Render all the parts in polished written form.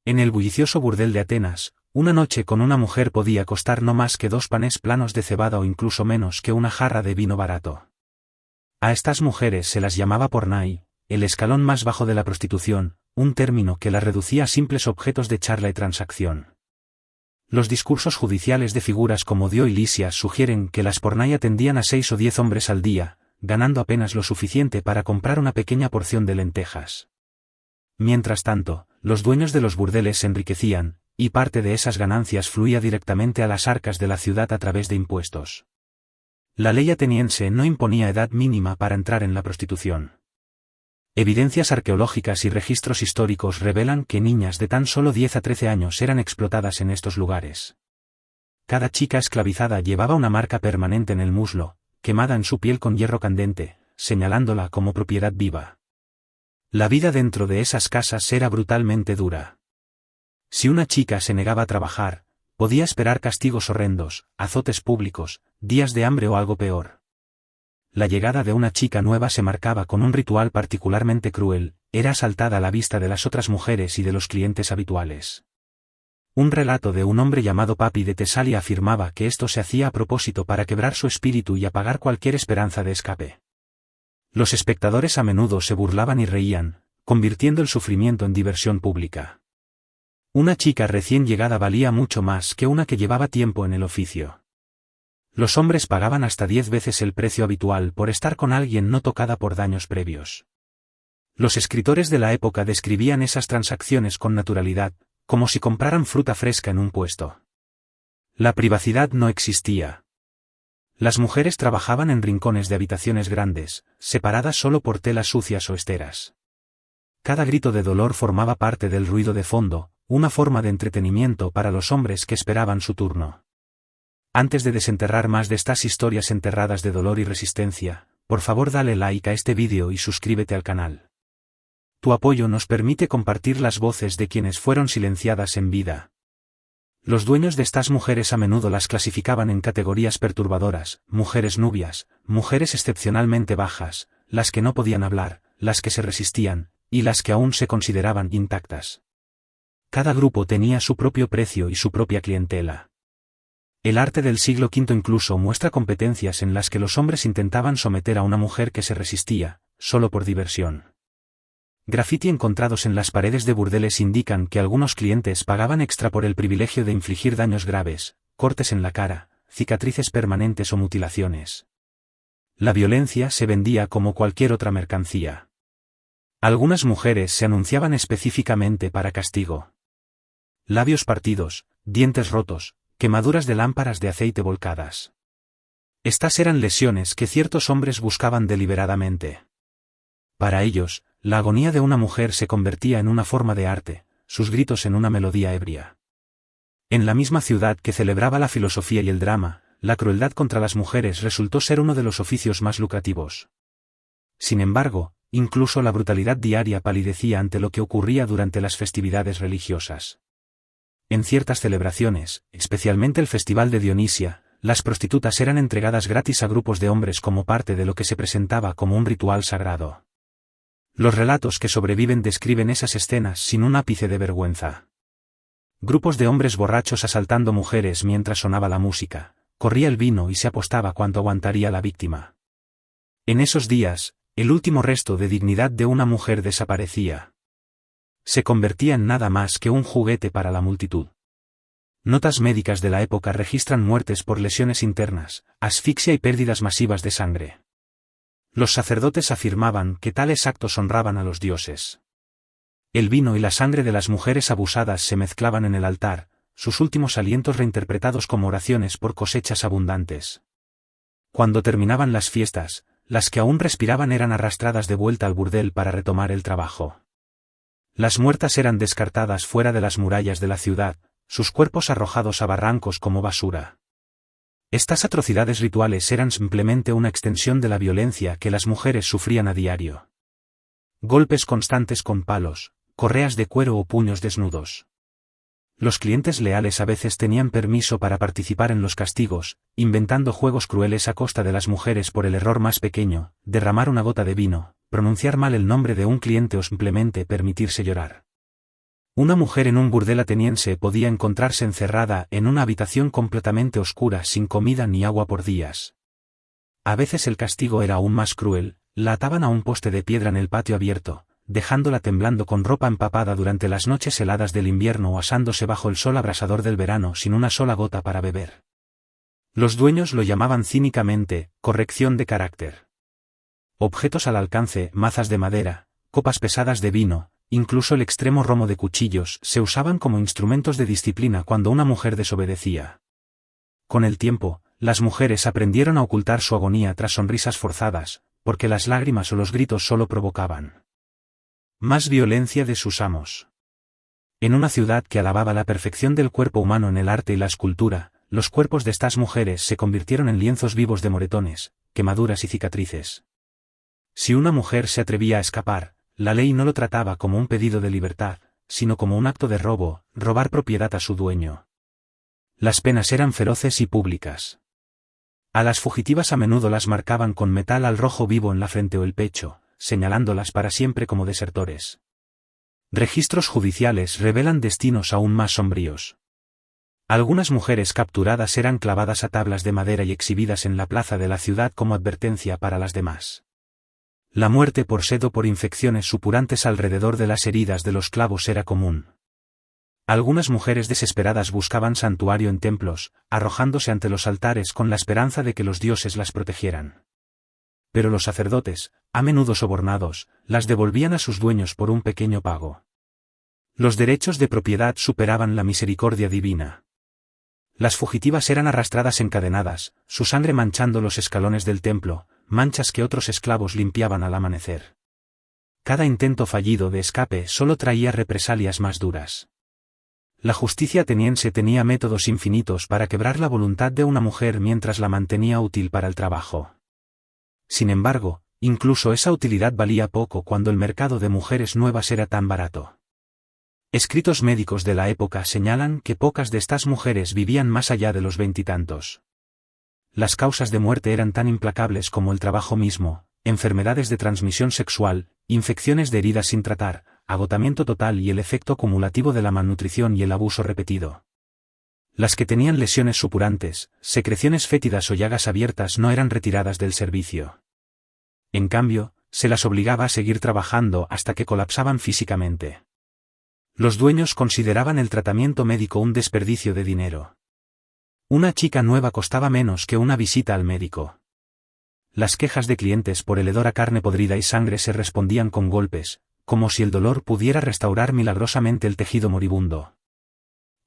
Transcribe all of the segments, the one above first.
En el bullicioso burdel de Atenas, una noche con una mujer podía costar no más que 2 panes planos de cebada o incluso menos que una jarra de vino barato. A estas mujeres se las llamaba pornai, el escalón más bajo de la prostitución, un término que las reducía a simples objetos de charla y transacción. Los discursos judiciales de figuras como Dio y Lisias sugieren que las pornai atendían a 6 o 10 hombres al día, ganando apenas lo suficiente para comprar una pequeña porción de lentejas. Mientras tanto, los dueños de los burdeles se enriquecían, y parte de esas ganancias fluía directamente a las arcas de la ciudad a través de impuestos. La ley ateniense no imponía edad mínima para entrar en la prostitución. Evidencias arqueológicas y registros históricos revelan que niñas de tan solo 10 a 13 años eran explotadas en estos lugares. Cada chica esclavizada llevaba una marca permanente en el muslo, quemada en su piel con hierro candente, señalándola como propiedad viva. La vida dentro de esas casas era brutalmente dura. Si una chica se negaba a trabajar, podía esperar castigos horrendos, azotes públicos, días de hambre o algo peor. La llegada de una chica nueva se marcaba con un ritual particularmente cruel, era asaltada a la vista de las otras mujeres y de los clientes habituales. Un relato de un hombre llamado Papi de Tesalia afirmaba que esto se hacía a propósito para quebrar su espíritu y apagar cualquier esperanza de escape. Los espectadores a menudo se burlaban y reían, convirtiendo el sufrimiento en diversión pública. Una chica recién llegada valía mucho más que una que llevaba tiempo en el oficio. Los hombres pagaban hasta 10 veces el precio habitual por estar con alguien no tocada por daños previos. Los escritores de la época describían esas transacciones con naturalidad, como si compraran fruta fresca en un puesto. La privacidad no existía. Las mujeres trabajaban en rincones de habitaciones grandes, separadas solo por telas sucias o esteras. Cada grito de dolor formaba parte del ruido de fondo, una forma de entretenimiento para los hombres que esperaban su turno. Antes de desenterrar más de estas historias enterradas de dolor y resistencia, por favor dale like a este vídeo y suscríbete al canal. Tu apoyo nos permite compartir las voces de quienes fueron silenciadas en vida. Los dueños de estas mujeres a menudo las clasificaban en categorías perturbadoras: mujeres nubias, mujeres excepcionalmente bajas, las que no podían hablar, las que se resistían, y las que aún se consideraban intactas. Cada grupo tenía su propio precio y su propia clientela. El arte del siglo V incluso muestra competencias en las que los hombres intentaban someter a una mujer que se resistía, solo por diversión. Grafiti encontrados en las paredes de burdeles indican que algunos clientes pagaban extra por el privilegio de infligir daños graves, cortes en la cara, cicatrices permanentes o mutilaciones. La violencia se vendía como cualquier otra mercancía. Algunas mujeres se anunciaban específicamente para castigo. Labios partidos, dientes rotos, quemaduras de lámparas de aceite volcadas. Estas eran lesiones que ciertos hombres buscaban deliberadamente. Para ellos, la agonía de una mujer se convertía en una forma de arte, sus gritos en una melodía ebria. En la misma ciudad que celebraba la filosofía y el drama, la crueldad contra las mujeres resultó ser uno de los oficios más lucrativos. Sin embargo, incluso la brutalidad diaria palidecía ante lo que ocurría durante las festividades religiosas. En ciertas celebraciones, especialmente el Festival de Dionisia, las prostitutas eran entregadas gratis a grupos de hombres como parte de lo que se presentaba como un ritual sagrado. Los relatos que sobreviven describen esas escenas sin un ápice de vergüenza. Grupos de hombres borrachos asaltando mujeres mientras sonaba la música, corría el vino y se apostaba cuánto aguantaría la víctima. En esos días, el último resto de dignidad de una mujer desaparecía. Se convertía en nada más que un juguete para la multitud. Notas médicas de la época registran muertes por lesiones internas, asfixia y pérdidas masivas de sangre. Los sacerdotes afirmaban que tales actos honraban a los dioses. El vino y la sangre de las mujeres abusadas se mezclaban en el altar, sus últimos alientos reinterpretados como oraciones por cosechas abundantes. Cuando terminaban las fiestas, las que aún respiraban eran arrastradas de vuelta al burdel para retomar el trabajo. Las muertas eran descartadas fuera de las murallas de la ciudad, sus cuerpos arrojados a barrancos como basura. Estas atrocidades rituales eran simplemente una extensión de la violencia que las mujeres sufrían a diario. Golpes constantes con palos, correas de cuero o puños desnudos. Los clientes leales a veces tenían permiso para participar en los castigos, inventando juegos crueles a costa de las mujeres por el error más pequeño, derramar una gota de vino, pronunciar mal el nombre de un cliente o simplemente permitirse llorar. Una mujer en un burdel ateniense podía encontrarse encerrada en una habitación completamente oscura sin comida ni agua por días. A veces el castigo era aún más cruel, la ataban a un poste de piedra en el patio abierto, dejándola temblando con ropa empapada durante las noches heladas del invierno o asándose bajo el sol abrasador del verano sin una sola gota para beber. Los dueños lo llamaban cínicamente, corrección de carácter. Objetos al alcance, mazas de madera, copas pesadas de vino, incluso el extremo romo de cuchillos, se usaban como instrumentos de disciplina cuando una mujer desobedecía. Con el tiempo, las mujeres aprendieron a ocultar su agonía tras sonrisas forzadas, porque las lágrimas o los gritos solo provocaban más violencia de sus amos. En una ciudad que alababa la perfección del cuerpo humano en el arte y la escultura, los cuerpos de estas mujeres se convirtieron en lienzos vivos de moretones, quemaduras y cicatrices. Si una mujer se atrevía a escapar, la ley no lo trataba como un pedido de libertad, sino como un acto de robo, robar propiedad a su dueño. Las penas eran feroces y públicas. A las fugitivas a menudo las marcaban con metal al rojo vivo en la frente o el pecho, señalándolas para siempre como desertores. Registros judiciales revelan destinos aún más sombríos. Algunas mujeres capturadas eran clavadas a tablas de madera y exhibidas en la plaza de la ciudad como advertencia para las demás. La muerte por sed o por infecciones supurantes alrededor de las heridas de los clavos era común. Algunas mujeres desesperadas buscaban santuario en templos, arrojándose ante los altares con la esperanza de que los dioses las protegieran. Pero los sacerdotes, a menudo sobornados, las devolvían a sus dueños por un pequeño pago. Los derechos de propiedad superaban la misericordia divina. Las fugitivas eran arrastradas encadenadas, su sangre manchando los escalones del templo, manchas que otros esclavos limpiaban al amanecer. Cada intento fallido de escape solo traía represalias más duras. La justicia ateniense tenía métodos infinitos para quebrar la voluntad de una mujer mientras la mantenía útil para el trabajo. Sin embargo, incluso esa utilidad valía poco cuando el mercado de mujeres nuevas era tan barato. Escritos médicos de la época señalan que pocas de estas mujeres vivían más allá de los 20 y tantos. Las causas de muerte eran tan implacables como el trabajo mismo, enfermedades de transmisión sexual, infecciones de heridas sin tratar, agotamiento total y el efecto acumulativo de la malnutrición y el abuso repetido. Las que tenían lesiones supurantes, secreciones fétidas o llagas abiertas no eran retiradas del servicio. En cambio, se las obligaba a seguir trabajando hasta que colapsaban físicamente. Los dueños consideraban el tratamiento médico un desperdicio de dinero. Una chica nueva costaba menos que una visita al médico. Las quejas de clientes por el hedor a carne podrida y sangre se respondían con golpes, como si el dolor pudiera restaurar milagrosamente el tejido moribundo.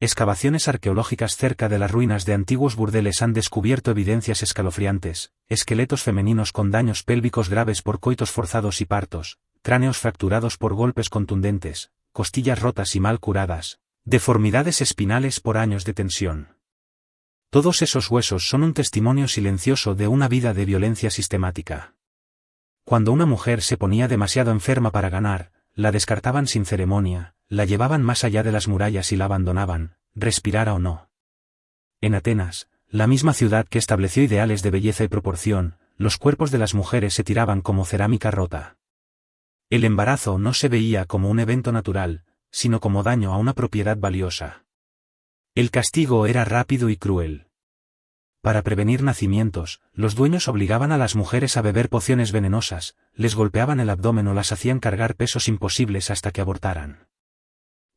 Excavaciones arqueológicas cerca de las ruinas de antiguos burdeles han descubierto evidencias escalofriantes, esqueletos femeninos con daños pélvicos graves por coitos forzados y partos, cráneos fracturados por golpes contundentes, costillas rotas y mal curadas, deformidades espinales por años de tensión. Todos esos huesos son un testimonio silencioso de una vida de violencia sistemática. Cuando una mujer se ponía demasiado enferma para ganar, la descartaban sin ceremonia, la llevaban más allá de las murallas y la abandonaban, respirara o no. En Atenas, la misma ciudad que estableció ideales de belleza y proporción, los cuerpos de las mujeres se tiraban como cerámica rota. El embarazo no se veía como un evento natural, sino como daño a una propiedad valiosa. El castigo era rápido y cruel. Para prevenir nacimientos, los dueños obligaban a las mujeres a beber pociones venenosas, les golpeaban el abdomen o las hacían cargar pesos imposibles hasta que abortaran.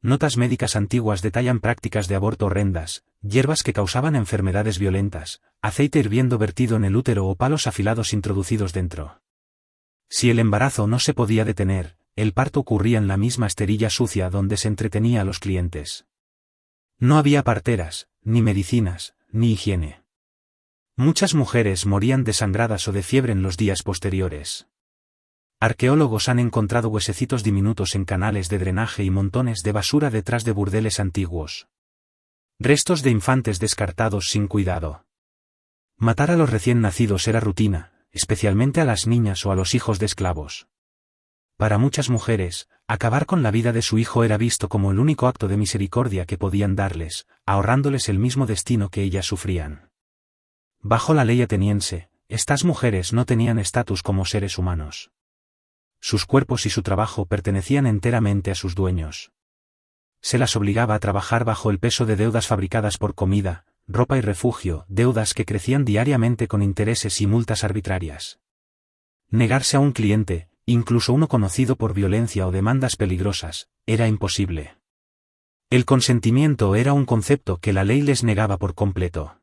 Notas médicas antiguas detallan prácticas de aborto horrendas, hierbas que causaban enfermedades violentas, aceite hirviendo vertido en el útero o palos afilados introducidos dentro. Si el embarazo no se podía detener, el parto ocurría en la misma esterilla sucia donde se entretenía a los clientes. No había parteras, ni medicinas, ni higiene. Muchas mujeres morían desangradas o de fiebre en los días posteriores. Arqueólogos han encontrado huesecitos diminutos en canales de drenaje y montones de basura detrás de burdeles antiguos. Restos de infantes descartados sin cuidado. Matar a los recién nacidos era rutina, especialmente a las niñas o a los hijos de esclavos. Para muchas mujeres, acabar con la vida de su hijo era visto como el único acto de misericordia que podían darles, ahorrándoles el mismo destino que ellas sufrían. Bajo la ley ateniense, estas mujeres no tenían estatus como seres humanos. Sus cuerpos y su trabajo pertenecían enteramente a sus dueños. Se las obligaba a trabajar bajo el peso de deudas fabricadas por comida, ropa y refugio, deudas que crecían diariamente con intereses y multas arbitrarias. Negarse a un cliente, incluso uno conocido por violencia o demandas peligrosas, era imposible. El consentimiento era un concepto que la ley les negaba por completo.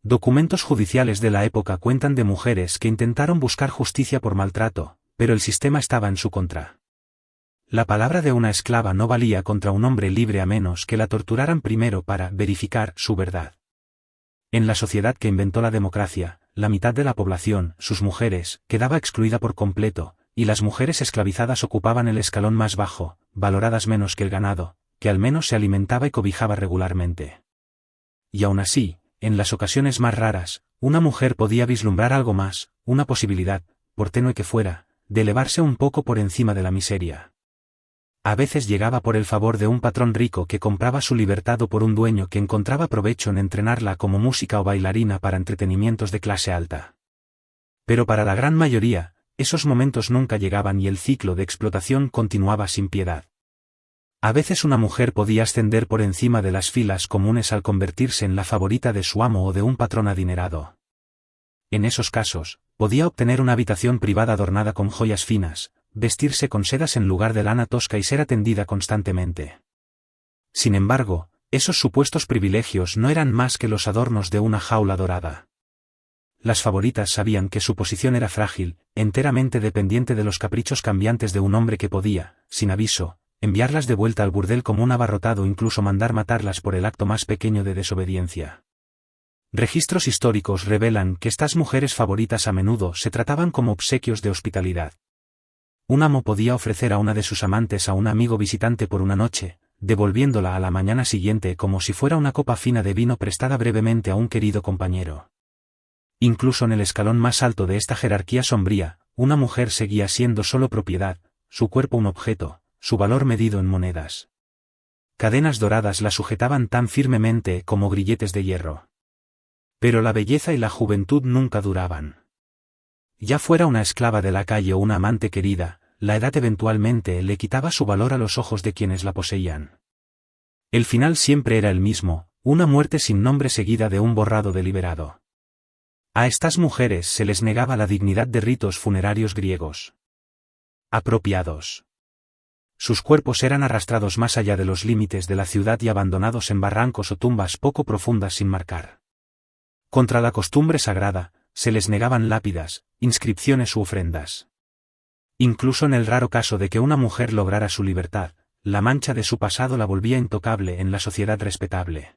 Documentos judiciales de la época cuentan de mujeres que intentaron buscar justicia por maltrato, pero el sistema estaba en su contra. La palabra de una esclava no valía contra un hombre libre a menos que la torturaran primero para verificar su verdad. En la sociedad que inventó la democracia, la mitad de la población, sus mujeres, quedaba excluida por completo, y las mujeres esclavizadas ocupaban el escalón más bajo, valoradas menos que el ganado, que al menos se alimentaba y cobijaba regularmente. Y aún así, en las ocasiones más raras, una mujer podía vislumbrar algo más, una posibilidad, por tenue que fuera, de elevarse un poco por encima de la miseria. A veces llegaba por el favor de un patrón rico que compraba su libertad o por un dueño que encontraba provecho en entrenarla como música o bailarina para entretenimientos de clase alta. Pero para la gran mayoría, esos momentos nunca llegaban y el ciclo de explotación continuaba sin piedad. A veces una mujer podía ascender por encima de las filas comunes al convertirse en la favorita de su amo o de un patrón adinerado. En esos casos, podía obtener una habitación privada adornada con joyas finas, vestirse con sedas en lugar de lana tosca y ser atendida constantemente. Sin embargo, esos supuestos privilegios no eran más que los adornos de una jaula dorada. Las favoritas sabían que su posición era frágil, enteramente dependiente de los caprichos cambiantes de un hombre que podía, sin aviso, enviarlas de vuelta al burdel como un abarrotado o incluso mandar matarlas por el acto más pequeño de desobediencia. Registros históricos revelan que estas mujeres favoritas a menudo se trataban como obsequios de hospitalidad. Un amo podía ofrecer a una de sus amantes a un amigo visitante por una noche, devolviéndola a la mañana siguiente como si fuera una copa fina de vino prestada brevemente a un querido compañero. Incluso en el escalón más alto de esta jerarquía sombría, una mujer seguía siendo solo propiedad, su cuerpo un objeto, su valor medido en monedas. Cadenas doradas la sujetaban tan firmemente como grilletes de hierro. Pero la belleza y la juventud nunca duraban. Ya fuera una esclava de la calle o una amante querida, la edad eventualmente le quitaba su valor a los ojos de quienes la poseían. El final siempre era el mismo, una muerte sin nombre seguida de un borrado deliberado. A estas mujeres se les negaba la dignidad de ritos funerarios griegos apropiados. Sus cuerpos eran arrastrados más allá de los límites de la ciudad y abandonados en barrancos o tumbas poco profundas sin marcar. Contra la costumbre sagrada, se les negaban lápidas, inscripciones u ofrendas. Incluso en el raro caso de que una mujer lograra su libertad, la mancha de su pasado la volvía intocable en la sociedad respetable.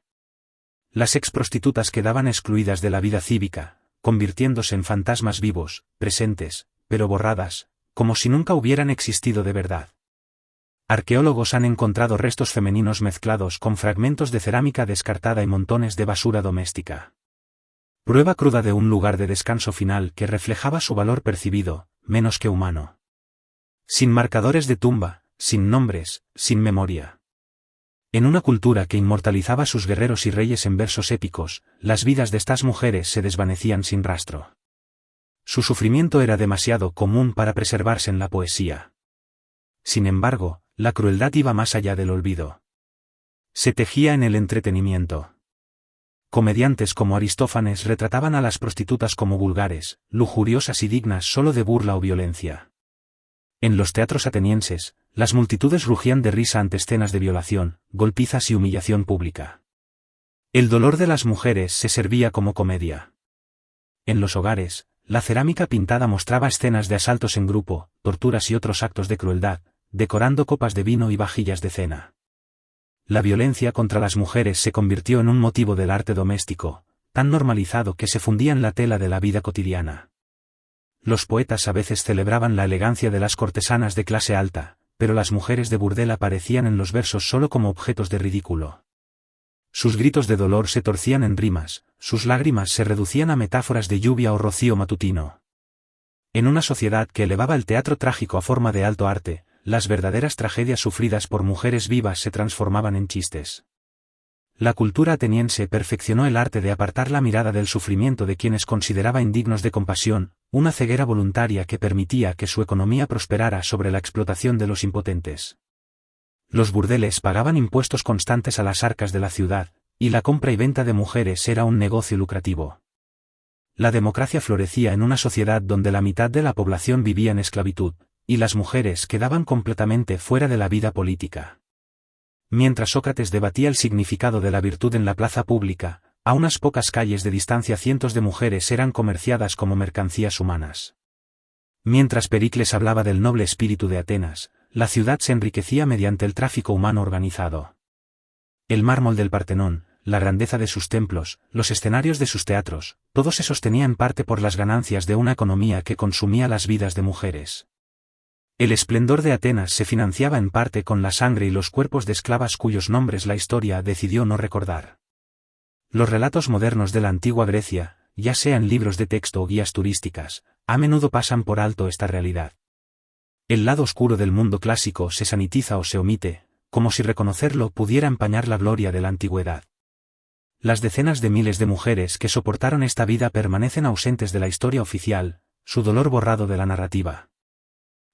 Las exprostitutas quedaban excluidas de la vida cívica, convirtiéndose en fantasmas vivos, presentes, pero borradas, como si nunca hubieran existido de verdad. Arqueólogos han encontrado restos femeninos mezclados con fragmentos de cerámica descartada y montones de basura doméstica. Prueba cruda de un lugar de descanso final que reflejaba su valor percibido, menos que humano. Sin marcadores de tumba, sin nombres, sin memoria. En una cultura que inmortalizaba a sus guerreros y reyes en versos épicos, las vidas de estas mujeres se desvanecían sin rastro. Su sufrimiento era demasiado común para preservarse en la poesía. Sin embargo, la crueldad iba más allá del olvido. Se tejía en el entretenimiento. Comediantes como Aristófanes retrataban a las prostitutas como vulgares, lujuriosas y dignas solo de burla o violencia. En los teatros atenienses, las multitudes rugían de risa ante escenas de violación, golpizas y humillación pública. El dolor de las mujeres se servía como comedia. En los hogares, la cerámica pintada mostraba escenas de asaltos en grupo, torturas y otros actos de crueldad, decorando copas de vino y vajillas de cena. La violencia contra las mujeres se convirtió en un motivo del arte doméstico, tan normalizado que se fundía en la tela de la vida cotidiana. Los poetas a veces celebraban la elegancia de las cortesanas de clase alta, pero las mujeres de burdel aparecían en los versos solo como objetos de ridículo. Sus gritos de dolor se torcían en rimas, sus lágrimas se reducían a metáforas de lluvia o rocío matutino. En una sociedad que elevaba el teatro trágico a forma de alto arte, las verdaderas tragedias sufridas por mujeres vivas se transformaban en chistes. La cultura ateniense perfeccionó el arte de apartar la mirada del sufrimiento de quienes consideraba indignos de compasión, una ceguera voluntaria que permitía que su economía prosperara sobre la explotación de los impotentes. Los burdeles pagaban impuestos constantes a las arcas de la ciudad, y la compra y venta de mujeres era un negocio lucrativo. La democracia florecía en una sociedad donde la mitad de la población vivía en esclavitud, y las mujeres quedaban completamente fuera de la vida política. Mientras Sócrates debatía el significado de la virtud en la plaza pública, a unas pocas calles de distancia cientos de mujeres eran comerciadas como mercancías humanas. Mientras Pericles hablaba del noble espíritu de Atenas, la ciudad se enriquecía mediante el tráfico humano organizado. El mármol del Partenón, la grandeza de sus templos, los escenarios de sus teatros, todo se sostenía en parte por las ganancias de una economía que consumía las vidas de mujeres. El esplendor de Atenas se financiaba en parte con la sangre y los cuerpos de esclavas cuyos nombres la historia decidió no recordar. Los relatos modernos de la antigua Grecia, ya sea en libros de texto o guías turísticas, a menudo pasan por alto esta realidad. El lado oscuro del mundo clásico se sanitiza o se omite, como si reconocerlo pudiera empañar la gloria de la antigüedad. Las decenas de miles de mujeres que soportaron esta vida permanecen ausentes de la historia oficial, su dolor borrado de la narrativa.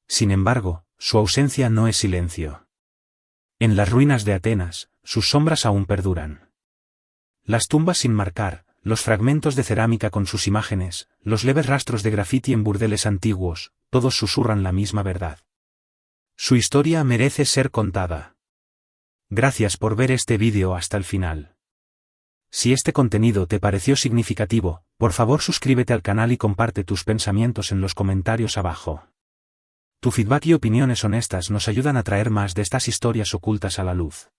Sin embargo, su ausencia no es silencio. En las ruinas de Atenas, sus sombras aún perduran. Las tumbas sin marcar, los fragmentos de cerámica con sus imágenes, los leves rastros de grafiti en burdeles antiguos, todos susurran la misma verdad. Su historia merece ser contada. Gracias por ver este vídeo hasta el final. Si este contenido te pareció significativo, por favor suscríbete al canal y comparte tus pensamientos en los comentarios abajo. Tu feedback y opiniones honestas nos ayudan a traer más de estas historias ocultas a la luz.